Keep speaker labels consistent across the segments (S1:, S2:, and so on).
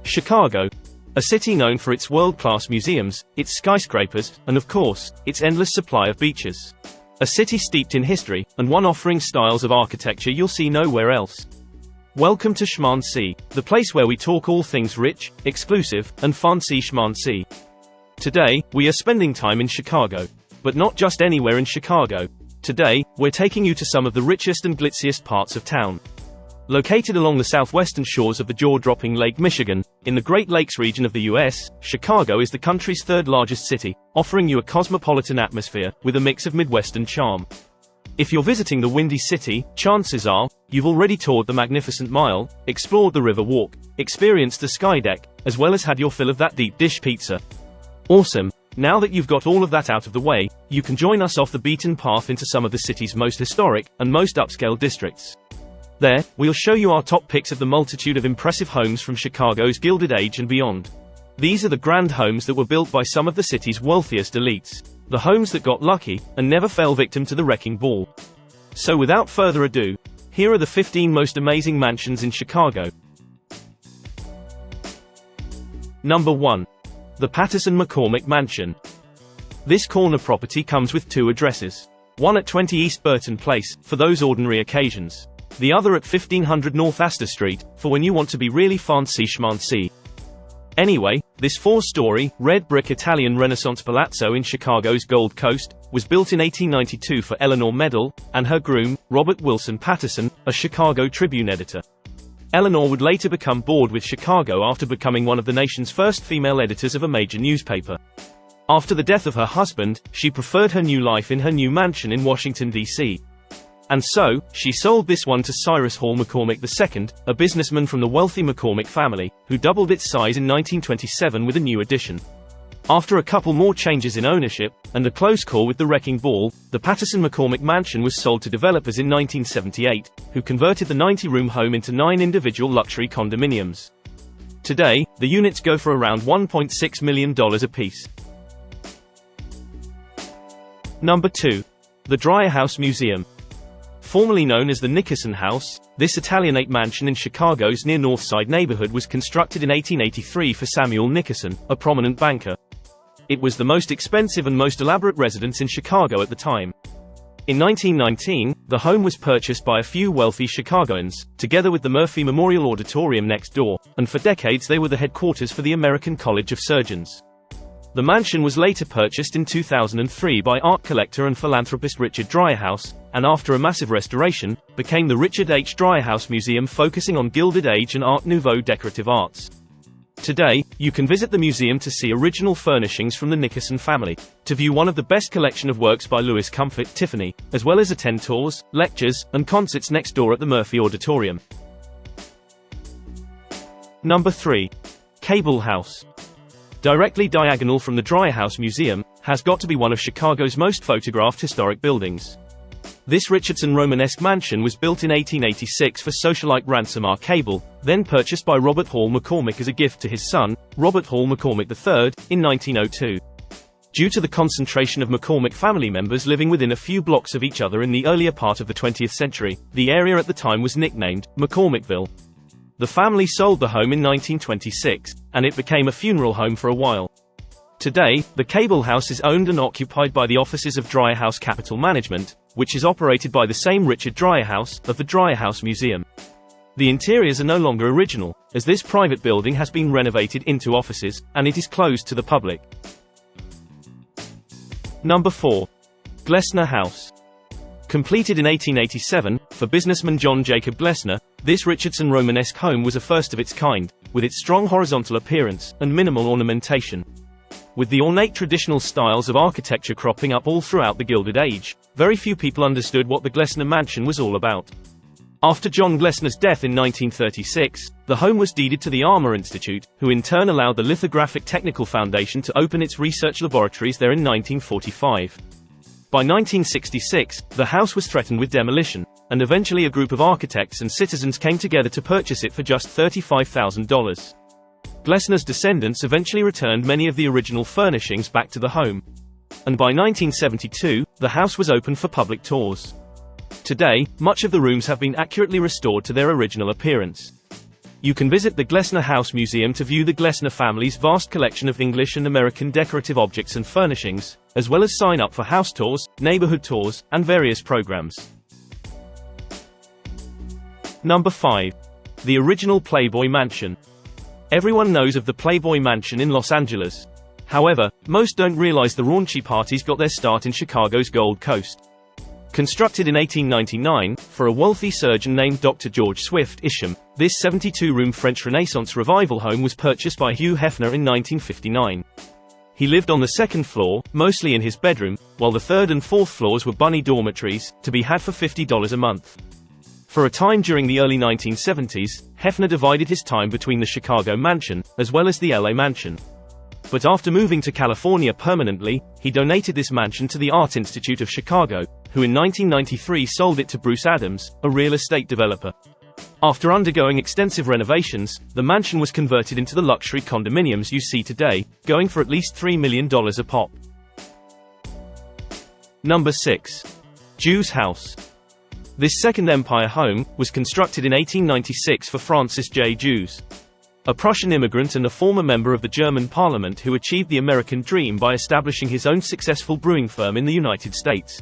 S1: Chicago. A city known for its world-class museums, its skyscrapers, and of course, its endless supply of beaches. A city steeped in history, and one offering styles of architecture you'll see nowhere else. Welcome to Schmancy, the place where we talk all things rich, exclusive, and fancy schmancy. Today, we are spending time in Chicago. But not just anywhere in Chicago. Today, we're taking you to some of the richest and glitziest parts of town. Located along the southwestern shores of the jaw-dropping Lake Michigan, in the Great Lakes region of the US, Chicago is the country's third largest city, offering you a cosmopolitan atmosphere, with a mix of midwestern charm. If you're visiting the Windy City, chances are, you've already toured the Magnificent Mile, explored the Riverwalk, experienced the SkyDeck, as well as had your fill of that deep dish pizza. Awesome! Now that you've got all of that out of the way, you can join us off the beaten path into some of the city's most historic, and most upscale districts. There, we'll show you our top picks of the multitude of impressive homes from Chicago's Gilded Age and beyond. These are the grand homes that were built by some of the city's wealthiest elites. The homes that got lucky, and never fell victim to the wrecking ball. So without further ado, here are the 15 most amazing mansions in Chicago. Number 1. The Patterson-McCormick Mansion. This corner property comes with two addresses. One at 20 East Burton Place, for those ordinary occasions. The other at 1500 North Astor Street, for when you want to be really fancy schmancy. Anyway, this 4-story, red brick Italian Renaissance palazzo in Chicago's Gold Coast, was built in 1892 for Eleanor Medal, and her groom, Robert Wilson Patterson, a Chicago Tribune editor. Eleanor would later become bored with Chicago after becoming one of the nation's first female editors of a major newspaper. After the death of her husband, she preferred her new life in her new mansion in Washington, D.C. And so, she sold this one to Cyrus Hall McCormick II, a businessman from the wealthy McCormick family, who doubled its size in 1927 with a new addition. After a couple more changes in ownership, and a close call with the wrecking ball, the Patterson-McCormick Mansion was sold to developers in 1978, who converted the 90-room home into 9 individual luxury condominiums. Today, the units go for around $1.6 million apiece. Number 2. The DRIEHAUS Museum. Formerly known as the Nickerson House, this Italianate mansion in Chicago's near North Side neighborhood was constructed in 1883 for Samuel Nickerson, a prominent banker. It was the most expensive and most elaborate residence in Chicago at the time. In 1919, the home was purchased by a few wealthy Chicagoans, together with the Murphy Memorial Auditorium next door, and for decades they were the headquarters for the American College of Surgeons. The mansion was later purchased in 2003 by art collector and philanthropist Richard DRIEHAUS, and after a massive restoration, became the Richard H. DRIEHAUS Museum, focusing on Gilded Age and Art Nouveau decorative arts. Today, you can visit the museum to see original furnishings from the Nickerson family, to view one of the best collection of works by Louis Comfort Tiffany, as well as attend tours, lectures, and concerts next door at the Murphy Auditorium. Number 3. Cable House. Directly diagonal from the DRIEHAUS Museum, has got to be one of Chicago's most photographed historic buildings. This Richardson Romanesque mansion was built in 1886 for socialite Ransom Cable, then purchased by Robert Hall McCormick as a gift to his son, Robert Hall McCormick III, in 1902. Due to the concentration of McCormick family members living within a few blocks of each other in the earlier part of the 20th century, the area at the time was nicknamed McCormickville. The family sold the home in 1926, and it became a funeral home for a while. Today, the Cable House is owned and occupied by the offices of DRIEHAUS Capital Management, which is operated by the same Richard DRIEHAUS, of the DRIEHAUS Museum. The interiors are no longer original, as this private building has been renovated into offices, and it is closed to the public. Number 4. GLESSNER House. Completed in 1887, for businessman John Jacob GLESSNER, this Richardson Romanesque home was a first of its kind, with its strong horizontal appearance, and minimal ornamentation. With the ornate traditional styles of architecture cropping up all throughout the Gilded Age, very few people understood what the GLESSNER mansion was all about. After John GLESSNER's death in 1936, the home was deeded to the Armour Institute, who in turn allowed the Lithographic Technical Foundation to open its research laboratories there in 1945. By 1966, the house was threatened with demolition, and eventually a group of architects and citizens came together to purchase it for just $35,000. GLESSNER's descendants eventually returned many of the original furnishings back to the home. And by 1972, the house was open for public tours. Today, much of the rooms have been accurately restored to their original appearance. You can visit the GLESSNER House Museum to view the GLESSNER family's vast collection of English and American decorative objects and furnishings, as well as sign up for house tours, neighborhood tours, and various programs. Number 5. The original Playboy Mansion. Everyone knows of the Playboy Mansion in Los Angeles. However, most don't realize the raunchy parties got their start in Chicago's Gold Coast. Constructed in 1899, for a wealthy surgeon named Dr. George Swift Isham, this 72-room French Renaissance revival home was purchased by Hugh Hefner in 1959. He lived on the second floor, mostly in his bedroom, while the third and fourth floors were bunny dormitories, to be had for $50 a month. For a time during the early 1970s, Hefner divided his time between the Chicago mansion, as well as the LA mansion. But after moving to California permanently, he donated this mansion to the Art Institute of Chicago, who in 1993 sold it to Bruce Adams, a real estate developer. After undergoing extensive renovations, the mansion was converted into the luxury condominiums you see today, going for at least $3 million a pop. Number 6. Jew's House. This Second Empire home was constructed in 1896 for Francis J. Jews, a Prussian immigrant and a former member of the German parliament who achieved the American dream by establishing his own successful brewing firm in the United States.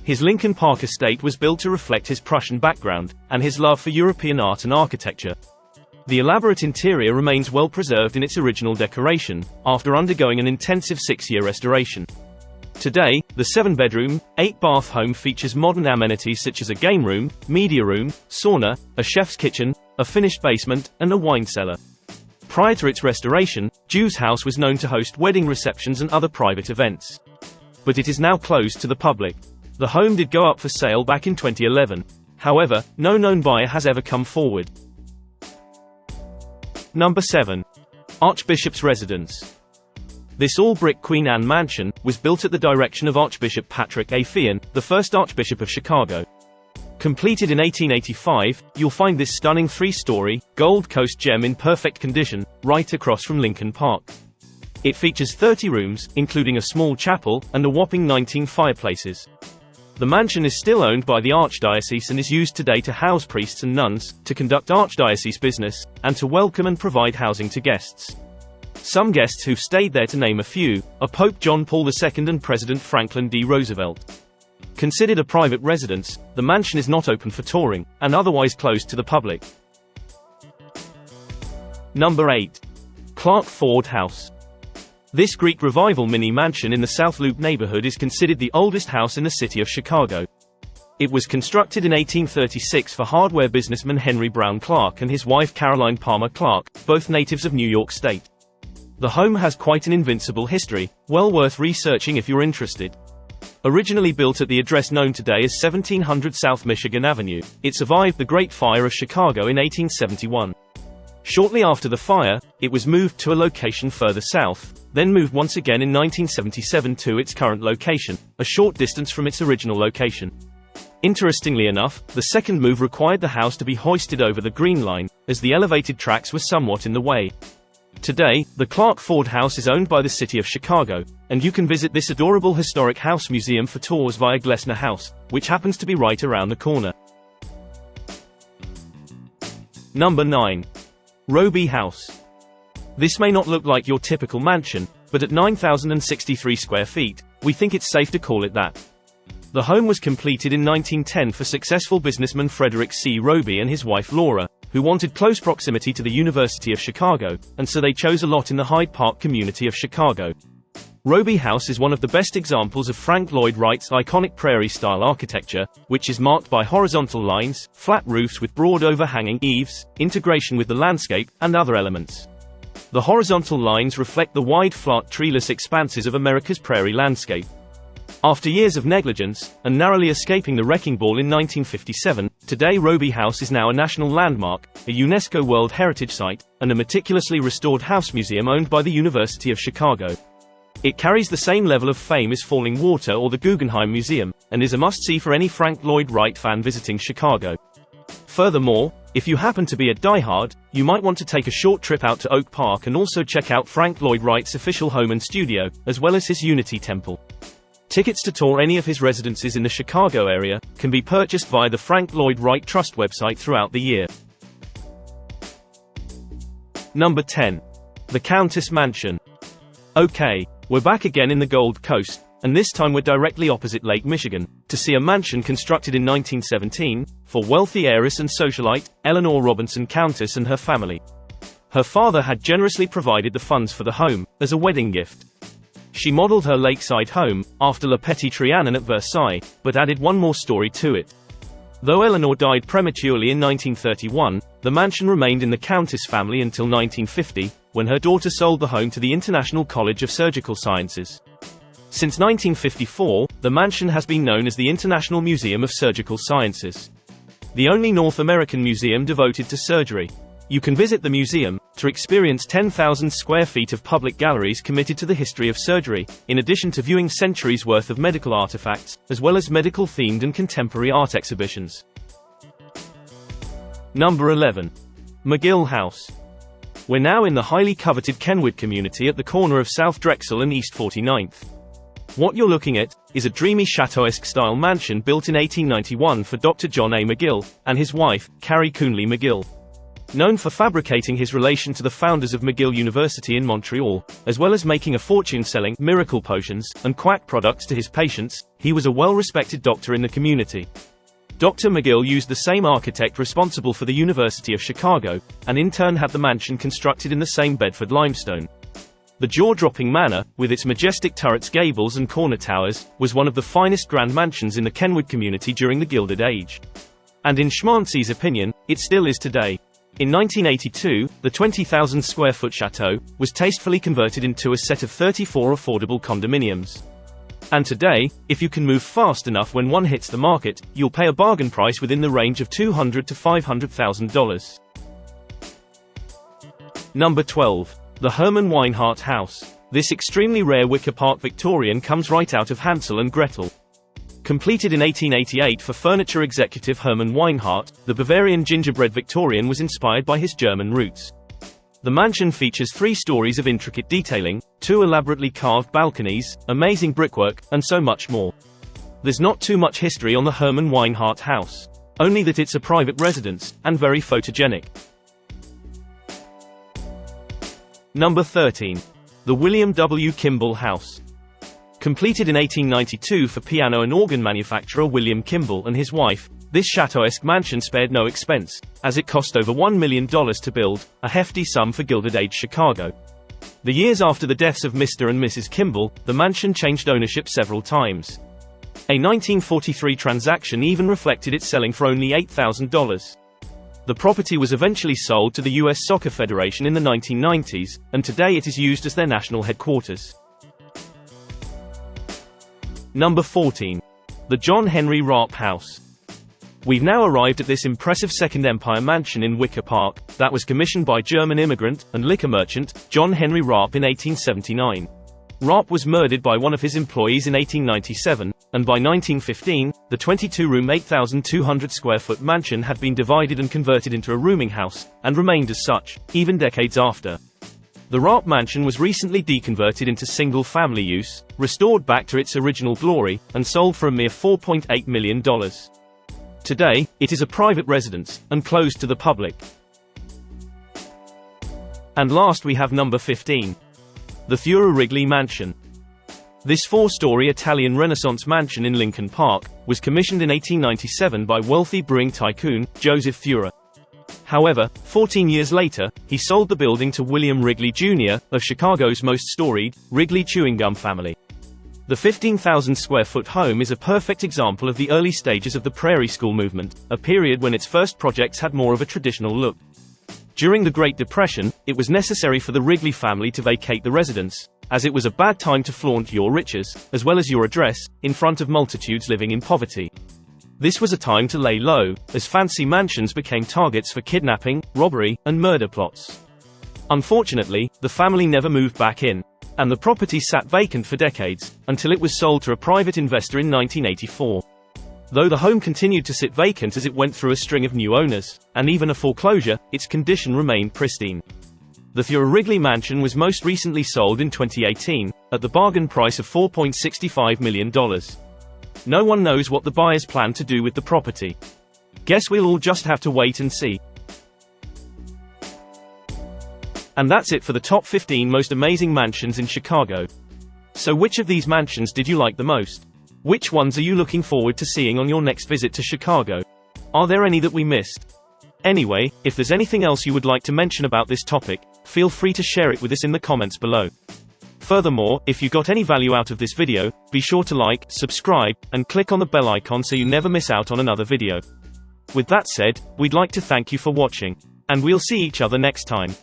S1: His Lincoln Park estate was built to reflect his Prussian background, and his love for European art and architecture. The elaborate interior remains well preserved in its original decoration, after undergoing an intensive 6-year restoration. Today, the 7-bedroom, 8-bath home features modern amenities such as a game room, media room, sauna, a chef's kitchen, a finished basement, and a wine cellar. Prior to its restoration, Jew's House was known to host wedding receptions and other private events. But it is now closed to the public. The home did go up for sale back in 2011. However, no known buyer has ever come forward. Number 7. Archbishop's Residence. This all-brick Queen Anne mansion was built at the direction of Archbishop Patrick A. Feehan, the first Archbishop of Chicago. Completed in 1885, you'll find this stunning 3-story, Gold Coast gem in perfect condition, right across from Lincoln Park. It features 30 rooms, including a small chapel, and a whopping 19 fireplaces. The mansion is still owned by the Archdiocese and is used today to house priests and nuns, to conduct Archdiocese business, and to welcome and provide housing to guests. Some guests who've stayed there, to name a few, are Pope John Paul II and President Franklin D. Roosevelt. Considered a private residence, the mansion is not open for touring, and otherwise closed to the public. Number 8. Clark Ford House. This Greek Revival mini-mansion in the South Loop neighborhood is considered the oldest house in the city of Chicago. It was constructed in 1836 for hardware businessman Henry Brown Clark and his wife Caroline Palmer Clark, both natives of New York State. The home has quite an invincible history, well worth researching if you're interested. Originally built at the address known today as 1700 South Michigan Avenue, it survived the Great Fire of Chicago in 1871. Shortly after the fire, it was moved to a location further south, then moved once again in 1977 to its current location, a short distance from its original location. Interestingly enough, the second move required the house to be hoisted over the Green Line, as the elevated tracks were somewhat in the way. Today, the Clark Ford House is owned by the city of Chicago, and you can visit this adorable historic house museum for tours via GLESSNER House, which happens to be right around the corner. Number 9. Robie House. This may not look like your typical mansion, but at 9,063 square feet, we think it's safe to call it that. The home was completed in 1910 for successful businessman Frederick C. Robie and his wife Laura, who wanted close proximity to the University of Chicago, and so they chose a lot in the Hyde Park community of Chicago. Robie House is one of the best examples of Frank Lloyd Wright's iconic Prairie-style architecture, which is marked by horizontal lines, flat roofs with broad overhanging eaves, integration with the landscape, and other elements. The horizontal lines reflect the wide flat treeless expanses of America's prairie landscape. After years of negligence, and narrowly escaping the wrecking ball in 1957, today Robie House is now a national landmark, a UNESCO World Heritage Site, and a meticulously restored house museum owned by the University of Chicago. It carries the same level of fame as Falling Water or the Guggenheim Museum, and is a must-see for any Frank Lloyd Wright fan visiting Chicago. Furthermore, if you happen to be a diehard, you might want to take a short trip out to Oak Park and also check out Frank Lloyd Wright's official home and studio, as well as his Unity Temple. Tickets to tour any of his residences in the Chicago area can be purchased via the Frank Lloyd Wright Trust website throughout the year. Number 10. The Countess Mansion. Okay, we're back again in the Gold Coast, and this time we're directly opposite Lake Michigan, to see a mansion constructed in 1917, for wealthy heiress and socialite, Eleanor Robinson Countess and her family. Her father had generously provided the funds for the home, as a wedding gift. She modeled her lakeside home, after Le Petit Trianon at Versailles, but added one more story to it. Though Eleanor died prematurely in 1931, the mansion remained in the Countess family until 1950, when her daughter sold the home to the International College of Surgical Sciences. Since 1954, the mansion has been known as the International Museum of Surgical Sciences, the only North American museum devoted to surgery. You can visit the museum to experience 10,000 square feet of public galleries committed to the history of surgery, in addition to viewing centuries worth of medical artifacts, as well as medical-themed and contemporary art exhibitions. Number 11. McGill House. We're now in the highly coveted Kenwood community at the corner of South Drexel and East 49th. What you're looking at is a dreamy chateau-esque style mansion built in 1891 for Dr. John A. McGill and his wife, Carrie Coonley McGill. Known for fabricating his relation to the founders of McGill University in Montreal, as well as making a fortune selling miracle potions and quack products to his patients, he was a well-respected doctor in the community. Dr. McGill used the same architect responsible for the University of Chicago, and in turn had the mansion constructed in the same Bedford limestone. The jaw-dropping manor, with its majestic turrets, gables and corner towers, was one of the finest grand mansions in the Kenwood community during the Gilded Age. And in Schmancy's opinion, it still is today. In 1982, the 20,000 square foot chateau was tastefully converted into a set of 34 affordable condominiums. And today, if you can move fast enough when one hits the market, you'll pay a bargain price within the range of $200,000 to $500,000. Number 12. The Hermann Weinhardt House. This extremely rare wicker park Victorian comes right out of Hansel and Gretel. Completed in 1888 for furniture executive Hermann Weinhardt, the Bavarian gingerbread Victorian was inspired by his German roots. The mansion features 3 stories of intricate detailing, 2 elaborately carved balconies, amazing brickwork, and so much more. There's not too much history on the Hermann Weinhardt house. Only that it's a private residence, and very photogenic. Number 13. The William W. Kimball House. Completed in 1892 for piano and organ manufacturer William Kimball and his wife, this chateau-esque mansion spared no expense, as it cost over $1 million to build, a hefty sum for Gilded Age Chicago. The years after the deaths of Mr. and Mrs. Kimball, the mansion changed ownership several times. A 1943 transaction even reflected it selling for only $8,000. The property was eventually sold to the U.S. Soccer Federation in the 1990s, and today it is used as their national headquarters. Number 14. The John Henry Rapp House. We've now arrived at this impressive Second Empire mansion in Wicker Park, that was commissioned by German immigrant and liquor merchant, John Henry Rapp in 1879. Rapp was murdered by one of his employees in 1897, and by 1915, the 22-room 8,200 square foot mansion had been divided and converted into a rooming house, and remained as such, even decades after. The Rapp mansion was recently deconverted into single-family use, restored back to its original glory, and sold for a mere $4.8 million. Today, it is a private residence, and closed to the public. And last we have number 15. The THEURER-WRIGLEY Mansion. This 4-story Italian Renaissance mansion in Lincoln Park was commissioned in 1897 by wealthy brewing tycoon, Joseph Theurer. However, 14 years later, he sold the building to William Wrigley Jr., of Chicago's most storied, Wrigley chewing gum family. The 15,000 square foot home is a perfect example of the early stages of the Prairie School movement, a period when its first projects had more of a traditional look. During the Great Depression, it was necessary for the Wrigley family to vacate the residence, as it was a bad time to flaunt your riches, as well as your address, in front of multitudes living in poverty. This was a time to lay low, as fancy mansions became targets for kidnapping, robbery, and murder plots. Unfortunately, the family never moved back in, and the property sat vacant for decades, until it was sold to a private investor in 1984. Though the home continued to sit vacant as it went through a string of new owners, and even a foreclosure, its condition remained pristine. The THEURER-WRIGLEY mansion was most recently sold in 2018, at the bargain price of $4.65 million. No one knows what the buyers plan to do with the property. Guess we'll all just have to wait and see. And that's it for the top 15 most amazing mansions in Chicago. So which of these mansions did you like the most? Which ones are you looking forward to seeing on your next visit to Chicago? Are there any that we missed? Anyway, if there's anything else you would like to mention about this topic, feel free to share it with us in the comments below. Furthermore, if you got any value out of this video, be sure to like, subscribe, and click on the bell icon so you never miss out on another video. With that said, we'd like to thank you for watching. And we'll see each other next time.